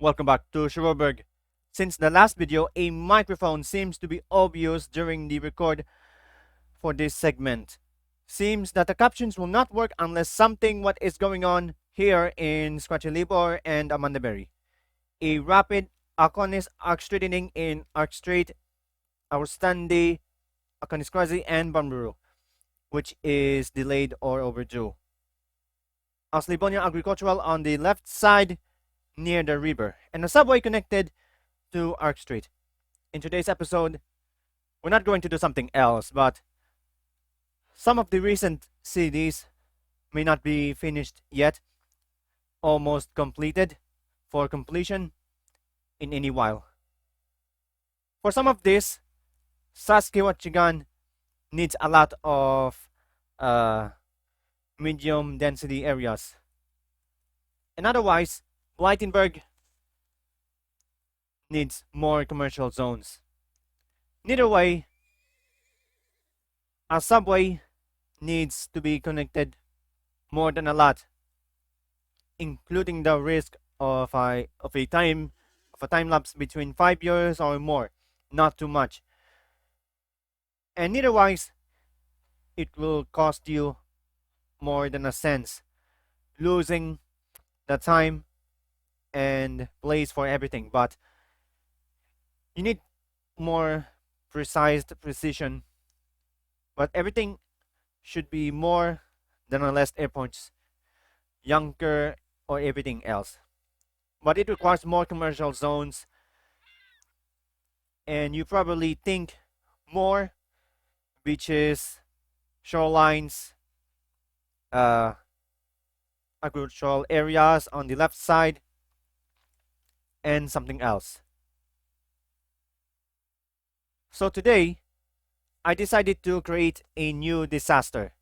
Welcome back to Schureberg. Since the last video, a microphone seems to be obvious during the record for this segment. Seems that the captions will not work unless something what is going on here in Scratchy Libor and Amandaberry. A rapid Akonis arc straightening in arc straight, our Standi, Akonis Krazi, and Bamburu, which is delayed or overdue. As Livonia Agricultural on the left side near the river, and a subway connected to Arc Street. In today's episode, we're not going to do something else, but some of the recent CDs may not be finished yet, almost completed for completion in any while. For some of this, Saskatchewan needs a lot of medium density areas. And otherwise, Blytenberg needs more commercial zones. Neither way, a subway needs to be connected more than a lot, including the risk of a time lapse between 5 years or more, not too much. And neitherwise, it will cost you more than a cent, losing the time and place for everything, but you need more precision, but everything should be more than a less airports, younger or everything else. But it requires more commercial zones, and you probably think more beaches, shorelines, agricultural areas on the left side, and something else. So today, I decided to create a new disaster,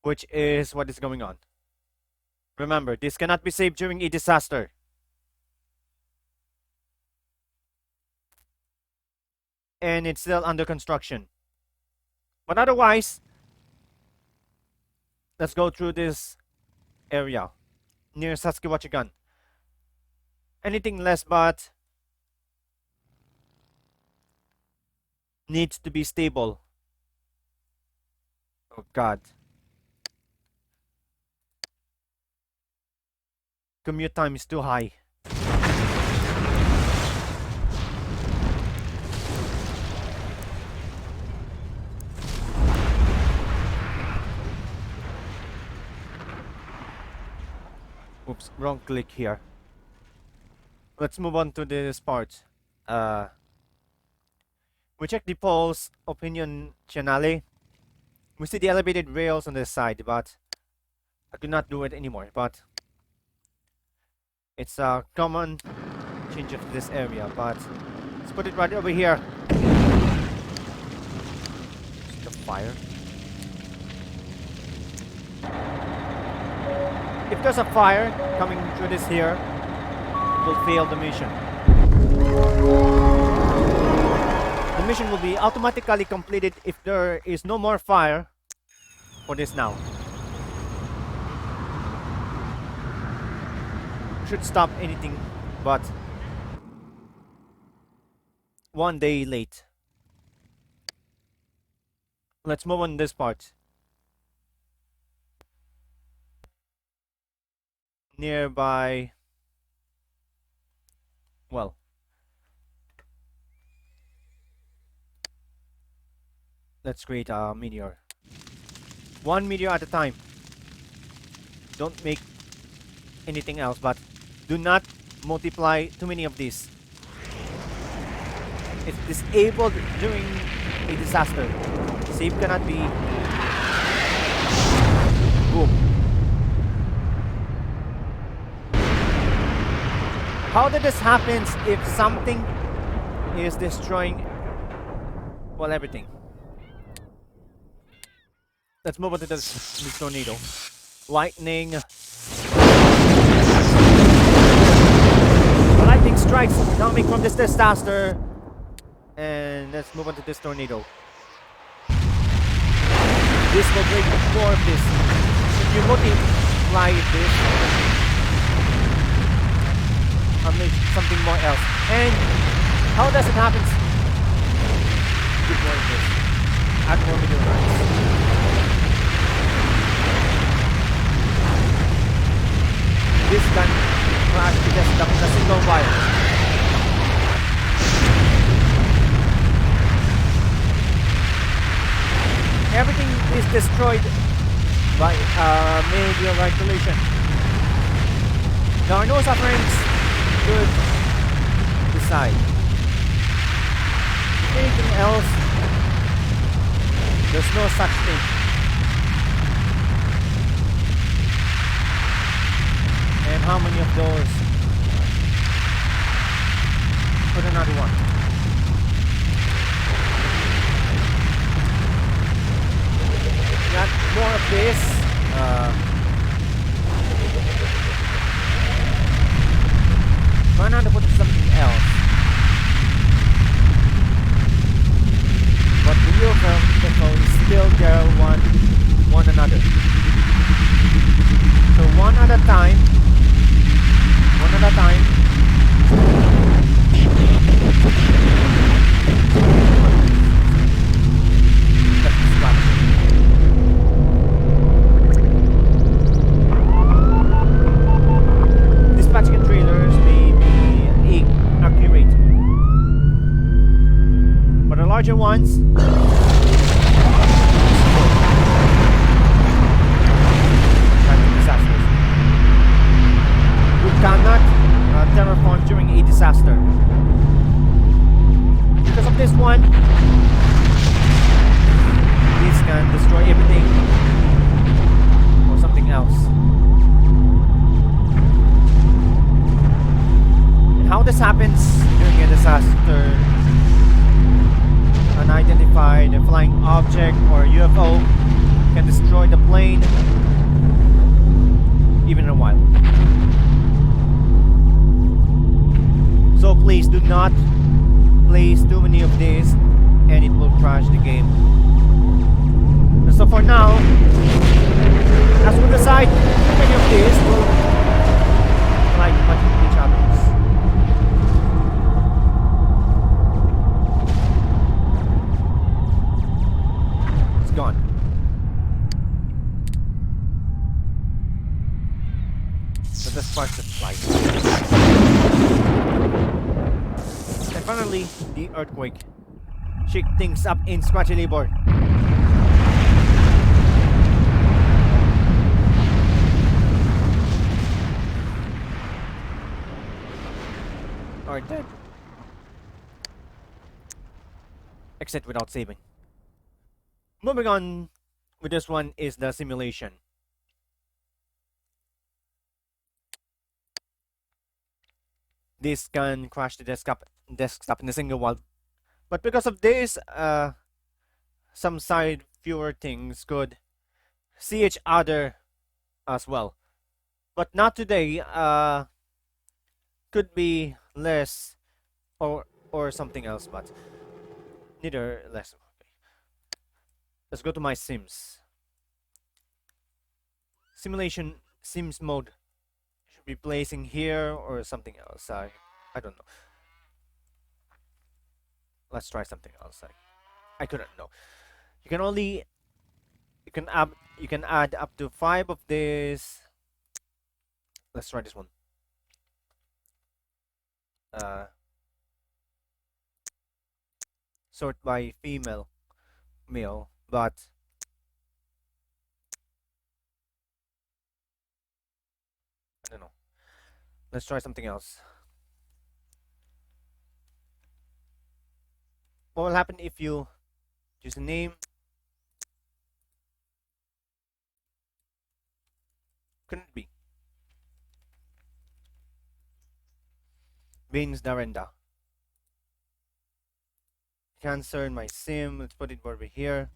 which is what is going on. Remember, this cannot be saved during a disaster. And it's still under construction. But otherwise, let's go through this area near Saskatchewan. Anything less but needs to be stable. Oh God. Commute time is too high. Oops, wrong click here. Let's move on to this part. We check the polls opinion channel. We see the elevated rails on this side, but I could not do it anymore. But it's a common change of this area. But let's put it right over here. Just a fire. If there's a fire coming through this here, will fail the mission. The mission will be automatically completed if there is no more fire for this now. Should stop anything but 1 day late. Let's move on this part. Nearby, well, let's create a meteor. One meteor at a time. Don't make anything else, but do not multiply too many of these. It's disabled during a disaster. Save cannot be. Boom. How did this happen if something is destroying, well, everything? Let's move on to this tornado. Lightning. Lightning strikes coming from this disaster. And let's move on to this tornado. This will break more of this. If you multiply this, unleash something more else. And how does it happen? Keep going this. Add more video runs. This gun crash because of the single wire. Everything is destroyed by meteorite collision. There are no sufferings. Good. Decide. Anything else? There's no such thing. And how many of those? Put another one. Got more of this. Try not to put something else. But the UFO is still there one another. So one at a time. One at a time. That's the splash. Dispatching trailers may be accurate, but the larger ones disasters. We cannot terraform during a disaster. Because of this one, this can destroy everything or something else. And how this happens during a disaster, unidentified flying object or UFO can destroy the plane even in a while. So please do not place too many of these and it will crash the game. So for now, as we decide too many of these will collide with each other. It's gone. So that's part of the flight. And finally, the earthquake. Shake things up in Scratchy Labor. Are dead. Exit without saving. Moving on with this one is the simulation. This can crash the desktop in a single while. But because of this, some side viewer things could see each other as well. But not today. Could be less or something else, but neither less. Okay. Let's go to my Sims. Simulation Sims mode. Should be placing here or something else. I don't know. Let's try something else. I couldn't know. You can add up to 5 of this. Let's try this one. Sort by female, male, but I don't know. Let's try something else. What will happen if you choose a name? Couldn't be. Vince Darenda. Cancer in my sim. Let's put it over here.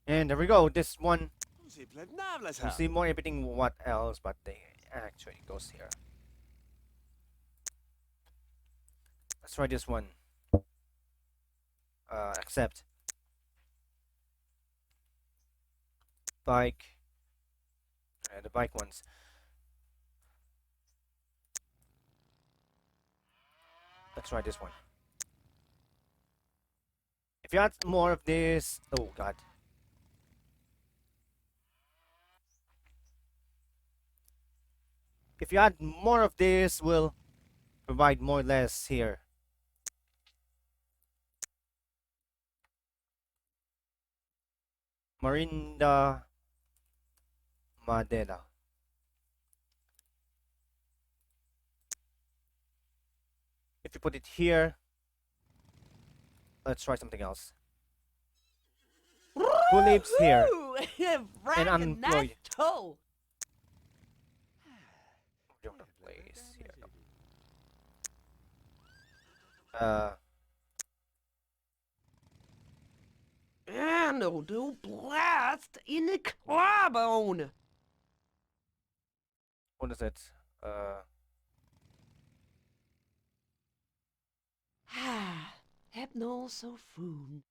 And there we go. This one. You see more everything. What else? But they actually goes here. Let's try this one. Accept. Bike. the bike ones. Let's try this one. If you add more of this, oh god. If you add more of this, will provide more or less here. Marinda Madela. If you put it here, let's try something else. Who lives here and unemployed? Different place here. And do blast in the clawbone. What is it? Heb no so foon.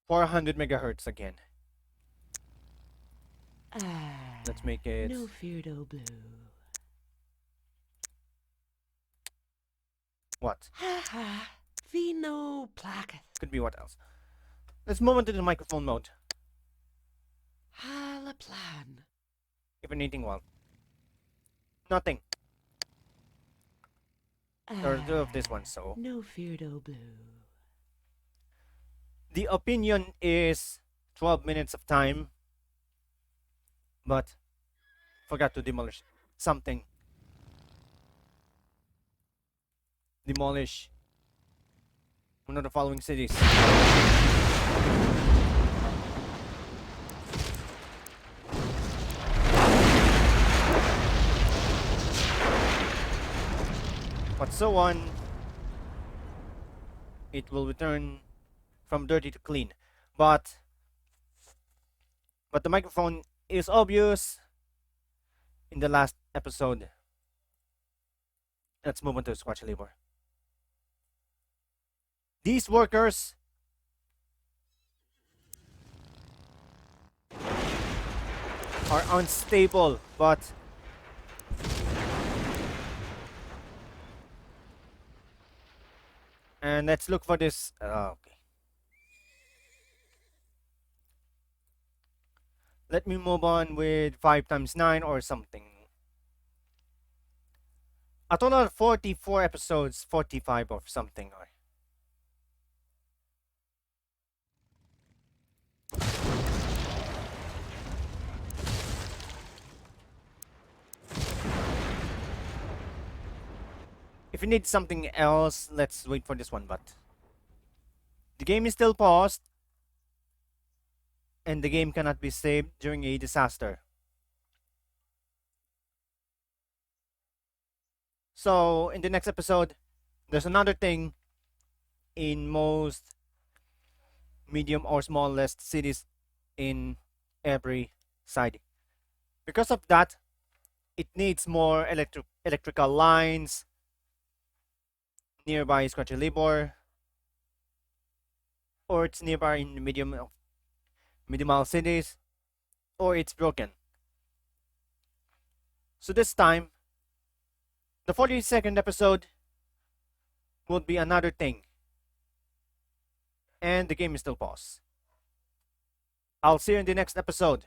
400 megahertz again. Let's make it. No feardo blue. What? Vino placket. Could be what else? Let's move on to the microphone mode. La plan. If anything, well, nothing. There are two of this one, so No feardo blue. the opinion is 12 minutes of time, but forgot to demolish something. Demolish one of the following cities. But so on, it will return from dirty to clean. But the microphone is obvious in the last episode. Let's move on to Squatch Labor. These workers are unstable, but and let's look for this. Okay. Let me move on with 5 times 9 or something. A total of 44 episodes, 45 or something. If you need something else, let's wait for this one, but the game is still paused and the game cannot be saved during a disaster. So in the next episode, there's another thing in most medium or smallest cities in every side. Because of that, it needs more electrical lines nearby Squatchy Labor, or it's nearby in the minimal cities, or it's broken. So this time, the 42nd episode would be another thing, and the game is still paused. I'll see you in the next episode.